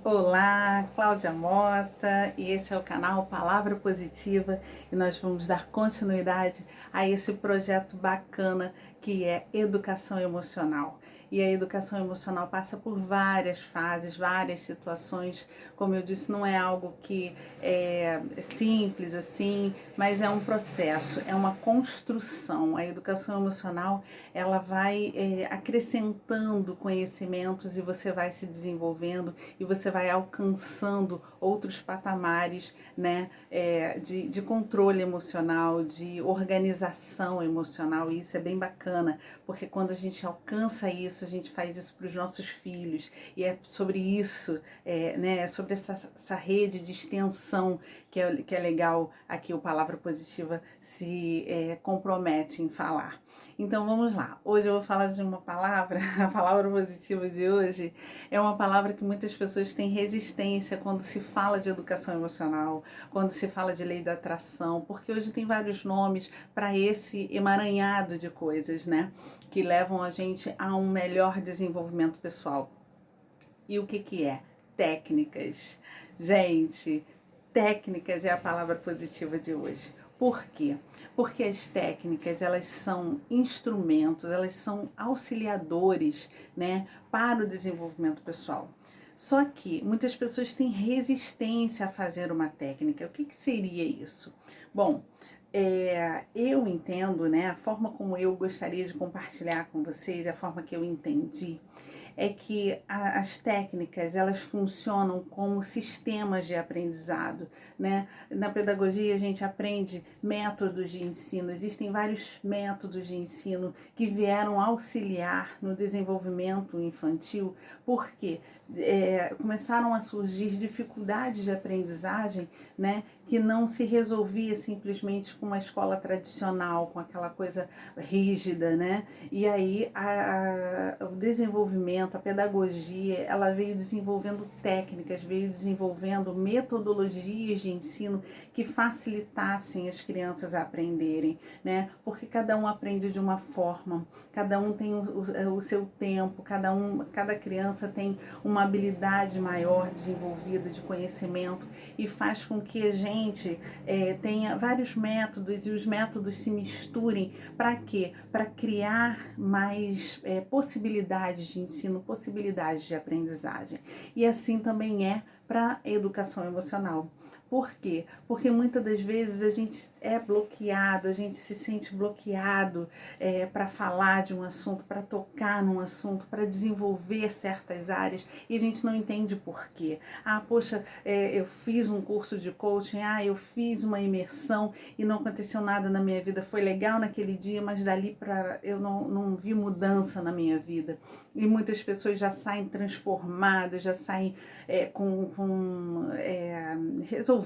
Olá, Cláudia Mota, e esse é o canal Palavra Positiva e nós vamos dar continuidade a esse projeto bacana que é educação emocional. E a educação emocional passa por várias fases, várias situações. Como eu disse, não é algo que é simples assim, mas é um processo, é uma construção. A educação emocional, ela vai acrescentando conhecimentos e você vai se desenvolvendo e você vai alcançando outros patamares, né, de controle emocional, de organização emocional, e isso é bem bacana, porque quando a gente alcança isso, a gente faz isso para os nossos filhos, e é sobre isso, né, sobre essa rede de extensão que é legal aqui o Palavra Positiva se compromete em falar. Então vamos lá, hoje eu vou falar de uma palavra, a palavra positiva de hoje é uma palavra que muitas pessoas têm resistência quando se fala de educação emocional, quando se fala de lei da atração, porque hoje tem vários nomes para esse emaranhado de coisas, né? Que levam a gente a um melhor desenvolvimento pessoal. E o que é? Técnicas. Gente, técnicas é a palavra positiva de hoje. Por quê? Porque as técnicas, elas são instrumentos, elas são auxiliadores, né, para o desenvolvimento pessoal. Só que muitas pessoas têm resistência a fazer uma técnica. O que seria isso? Bom, eu entendo, né, a forma como eu gostaria de compartilhar com vocês, a forma que eu entendi, é que as técnicas, elas funcionam como sistemas de aprendizado, né? Na pedagogia a gente aprende métodos de ensino, existem vários métodos de ensino que vieram auxiliar no desenvolvimento infantil, porque começaram a surgir dificuldades de aprendizagem, né, que não se resolvia simplesmente com uma escola tradicional, com aquela coisa rígida, né? E aí o desenvolvimento, a pedagogia, ela veio desenvolvendo técnicas, veio desenvolvendo metodologias de ensino que facilitassem as crianças a aprenderem, né? Porque cada um aprende de uma forma, cada um tem o seu tempo, cada criança tem uma habilidade maior desenvolvida de conhecimento e faz com que a gente tenha vários métodos e os métodos se misturem. Para quê? Para criar mais possibilidades de ensino, possibilidades de aprendizagem. E assim também é para a educação emocional. Por quê? Porque muitas das vezes a gente é bloqueado, a gente se sente bloqueado para falar de um assunto, para tocar num assunto, para desenvolver certas áreas e a gente não entende por quê. Ah, poxa, eu fiz um curso de coaching, eu fiz uma imersão e não aconteceu nada na minha vida. Foi legal naquele dia, mas dali para eu não vi mudança na minha vida. E muitas pessoas já saem transformadas, já saem resolvidas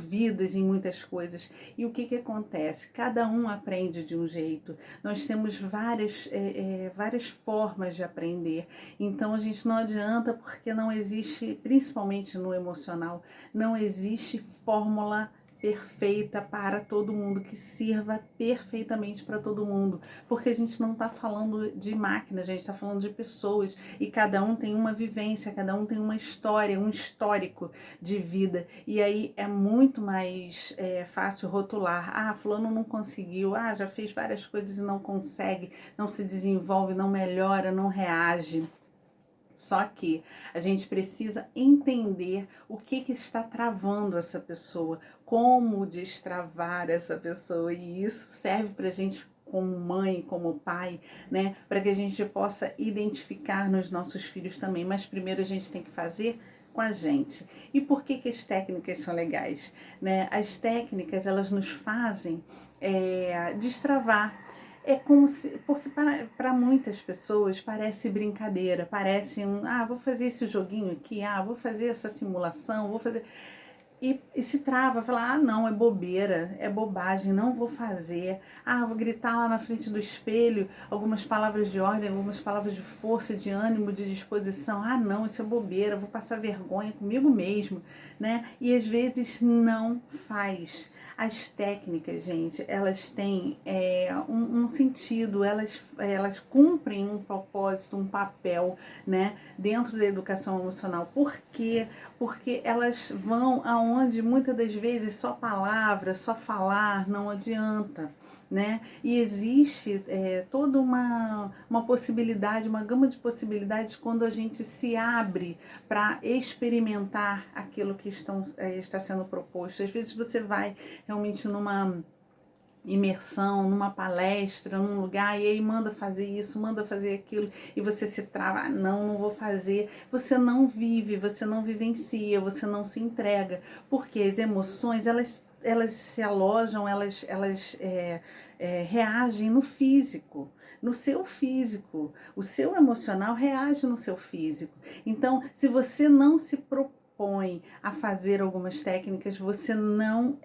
em muitas coisas. E o que acontece? Cada um aprende de um jeito. Nós temos várias formas de aprender. Então a gente não adianta, porque não existe, principalmente no emocional, não existe fórmula perfeita para todo mundo, que sirva perfeitamente para todo mundo, porque a gente não está falando de máquina, a gente está falando de pessoas e cada um tem uma vivência, cada um tem uma história, um histórico de vida, e aí é muito mais fácil rotular, fulano não conseguiu, já fez várias coisas e não consegue, não se desenvolve, não melhora, não reage. Só que a gente precisa entender o que está travando essa pessoa, como destravar essa pessoa, e isso serve para a gente como mãe, como pai, né? Para que a gente possa identificar nos nossos filhos também. Mas primeiro a gente tem que fazer com a gente. E por que as técnicas são legais, né? As técnicas, elas nos fazem destravar. É como se, porque para muitas pessoas parece brincadeira, parece vou fazer esse joguinho aqui, vou fazer essa simulação, vou fazer. e se trava, fala, ah, não, é bobeira, é bobagem, não vou fazer. Ah, vou gritar lá na frente do espelho algumas palavras de ordem, algumas palavras de força, de ânimo, de disposição. Ah, não, isso é bobeira, vou passar vergonha comigo mesmo, né? E às vezes não faz. As técnicas, gente, elas têm um sentido, elas cumprem um propósito, um papel, né, dentro da educação emocional. Por quê? Porque elas vão aonde muitas das vezes só palavras, só falar não adianta, né? E existe toda uma possibilidade, uma gama de possibilidades quando a gente se abre para experimentar aquilo que está sendo proposto. Às vezes você vai realmente numa imersão, numa palestra, num lugar, e aí manda fazer isso, manda fazer aquilo, e você se trava, ah, não vou fazer. Você não vive, você não vivencia, você não se entrega, porque as emoções, elas se alojam, elas reagem no físico, no seu físico. O seu emocional reage no seu físico. Então, se você não se propõe a fazer algumas técnicas, você não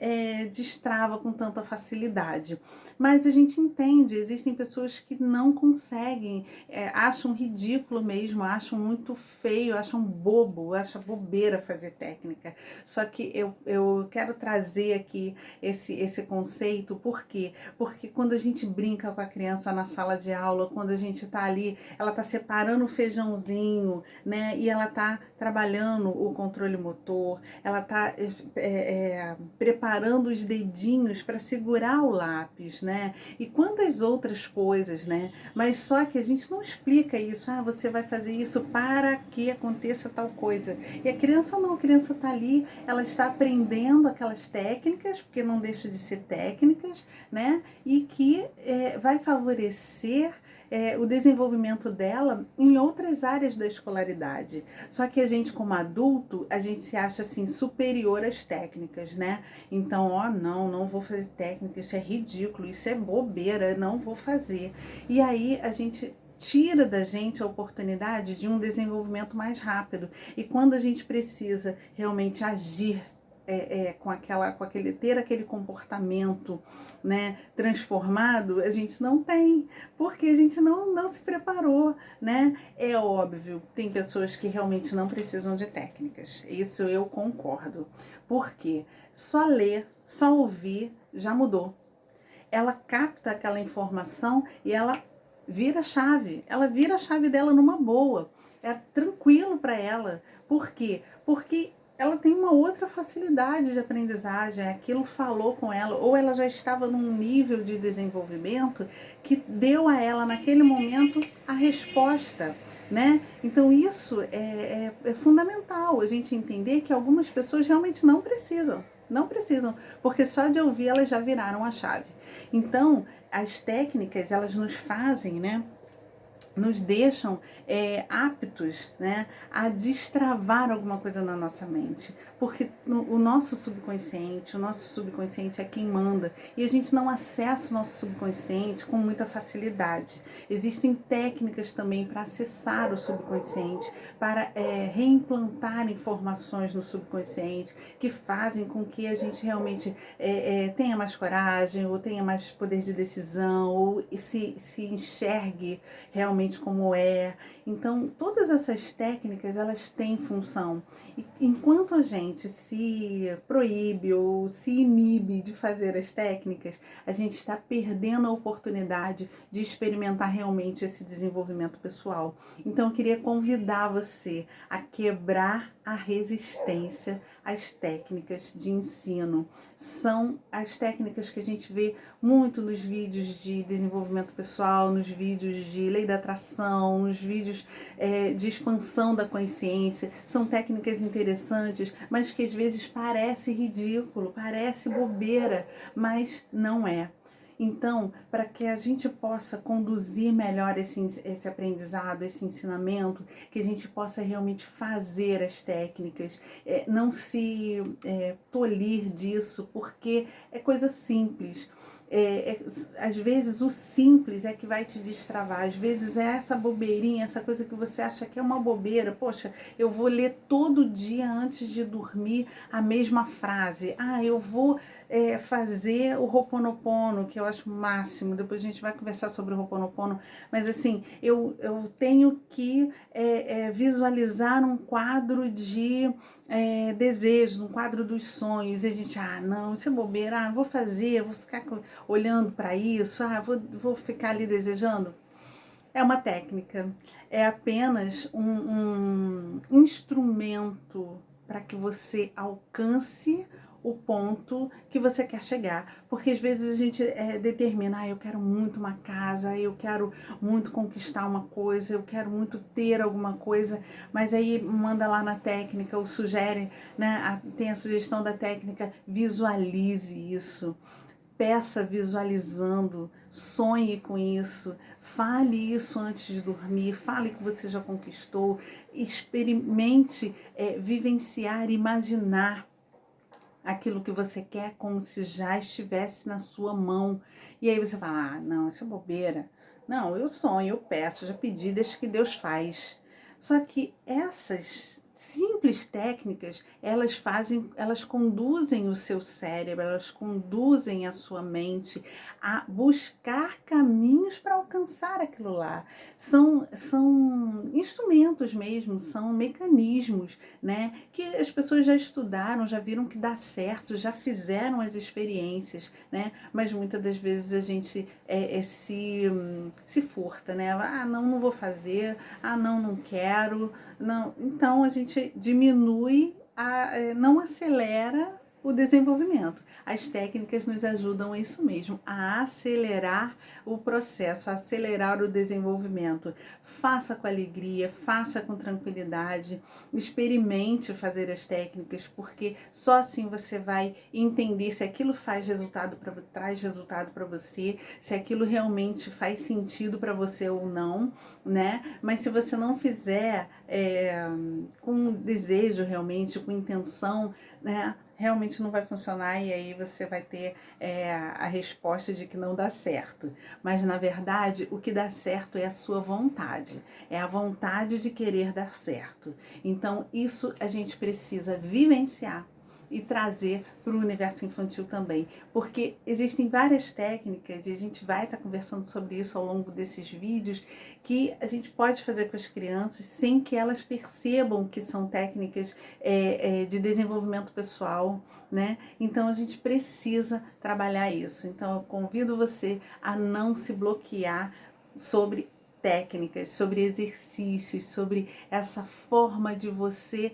destrava com tanta facilidade. Mas a gente entende, existem pessoas que não conseguem, acham ridículo mesmo, acham muito feio, acham bobo, acham bobeira fazer técnica. Só que eu quero trazer aqui esse conceito, por quê? Porque quando a gente brinca com a criança na sala de aula, quando a gente tá ali, ela tá separando o feijãozinho, né, e ela tá trabalhando o controle motor, ela está preparando os dedinhos para segurar o lápis, né? E quantas outras coisas, né? Mas só que a gente não explica isso. Ah, você vai fazer isso para que aconteça tal coisa. E a criança não, a criança está ali, ela está aprendendo aquelas técnicas, porque não deixa de ser técnicas, né? E que vai favorecer o desenvolvimento dela em outras áreas da escolaridade. Só que a gente, como adulto, a gente se acha assim superior às técnicas, né? Então, ó, não vou fazer técnica, isso é ridículo, isso é bobeira, não vou fazer. E aí a gente tira da gente a oportunidade de um desenvolvimento mais rápido. E quando a gente precisa realmente agir ter aquele comportamento, né, transformado, a gente não tem, porque a gente não se preparou, né? É óbvio, tem pessoas que realmente não precisam de técnicas, isso eu concordo, porque só ler, só ouvir já mudou. Ela capta aquela informação e ela vira a chave dela numa boa, é tranquilo para ela. Por quê? Porque ela tem uma outra facilidade de aprendizagem, aquilo falou com ela, ou ela já estava num nível de desenvolvimento que deu a ela naquele momento a resposta, né? Então isso é fundamental, a gente entender que algumas pessoas realmente não precisam, porque só de ouvir elas já viraram a chave. Então, as técnicas, elas nos fazem, né, nos deixam aptos, né, a destravar alguma coisa na nossa mente, porque o nosso subconsciente é quem manda, e a gente não acessa o nosso subconsciente com muita facilidade. Existem técnicas também para acessar o subconsciente, para reimplantar informações no subconsciente, que fazem com que a gente realmente tenha mais coragem, ou tenha mais poder de decisão, ou se enxergue realmente como é. Então, todas essas técnicas, elas têm função. E enquanto a gente se proíbe ou se inibe de fazer as técnicas, a gente está perdendo a oportunidade de experimentar realmente esse desenvolvimento pessoal. Então, eu queria convidar você a quebrar a resistência às técnicas de ensino. São as técnicas que a gente vê muito nos vídeos de desenvolvimento pessoal, nos vídeos de lei da atração, nos vídeos de expansão da consciência. São técnicas interessantes, mas que às vezes parece ridículo, parece bobeira, mas não é. Então, para que a gente possa conduzir melhor esse aprendizado, esse ensinamento, que a gente possa realmente fazer as técnicas, não se tolir disso, porque é coisa simples. Às vezes o simples é que vai te destravar, às vezes é essa bobeirinha, essa coisa que você acha que é uma bobeira. Poxa, eu vou ler todo dia antes de dormir a mesma frase. Eu vou fazer o Ho'oponopono, que eu acho o máximo. Depois a gente vai conversar sobre o Ho'oponopono, mas assim, eu tenho que visualizar um quadro de desejos, um quadro dos sonhos. E a gente, não, isso é bobeira, vou fazer, vou ficar olhando para isso, vou ficar ali desejando. É uma técnica, é apenas um instrumento para que você alcance o ponto que você quer chegar. Porque às vezes a gente determina, eu quero muito uma casa, eu quero muito conquistar uma coisa, eu quero muito ter alguma coisa, mas aí manda lá na técnica, ou sugere, né, tem a sugestão da técnica, visualize isso. Peça visualizando, sonhe com isso, fale isso antes de dormir, fale que você já conquistou, experimente vivenciar, imaginar aquilo que você quer como se já estivesse na sua mão. E aí você fala, não, isso é bobeira. Não, eu sonho, eu peço, já pedi, deixa que Deus faz. Só que essas simples técnicas, elas conduzem o seu cérebro, elas conduzem a sua mente a buscar caminhos para alcançar aquilo lá. São instrumentos mesmo, são mecanismos, né, que as pessoas já estudaram, já viram que dá certo, já fizeram as experiências, né, mas muitas das vezes a gente se furta, né, não vou fazer, não quero, não. Então a gente diminui, não acelera o desenvolvimento. As técnicas nos ajudam a isso mesmo, a acelerar o processo, a acelerar o desenvolvimento. Faça com alegria, faça com tranquilidade, experimente fazer as técnicas, porque só assim você vai entender se aquilo traz resultado para você, se aquilo realmente faz sentido para você ou não, né? Mas se você não fizer com desejo realmente, com intenção, né, realmente não vai funcionar, e aí você vai ter a resposta de que não dá certo. Mas na verdade o que dá certo é a sua vontade, é a vontade de querer dar certo. Então isso a gente precisa vivenciar e trazer para o universo infantil também, porque existem várias técnicas, e a gente vai estar conversando sobre isso ao longo desses vídeos, que a gente pode fazer com as crianças sem que elas percebam que são técnicas de desenvolvimento pessoal, né? Então a gente precisa trabalhar isso. Então eu convido você a não se bloquear sobre técnicas, sobre exercícios, sobre essa forma de você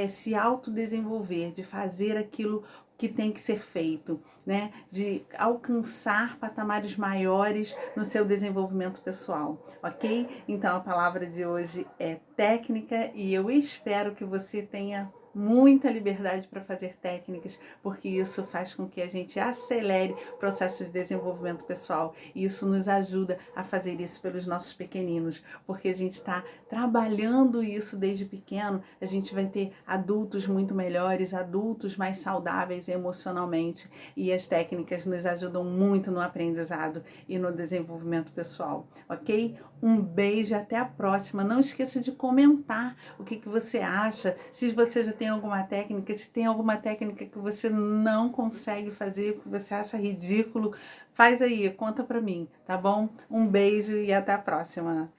se autodesenvolver, de fazer aquilo que tem que ser feito, né? De alcançar patamares maiores no seu desenvolvimento pessoal, ok? Então a palavra de hoje é técnica, e eu espero que você tenha muita liberdade para fazer técnicas, porque isso faz com que a gente acelere processos de desenvolvimento pessoal, e isso nos ajuda a fazer isso pelos nossos pequeninos, porque a gente está trabalhando isso desde pequeno, a gente vai ter adultos muito melhores, adultos mais saudáveis emocionalmente, e as técnicas nos ajudam muito no aprendizado e no desenvolvimento pessoal, ok? Um beijo, até a próxima. Não esqueça de comentar o que você acha, se você já tem alguma técnica, se tem alguma técnica que você não consegue fazer, que você acha ridículo, faz aí, conta pra mim, tá bom? Um beijo e até a próxima.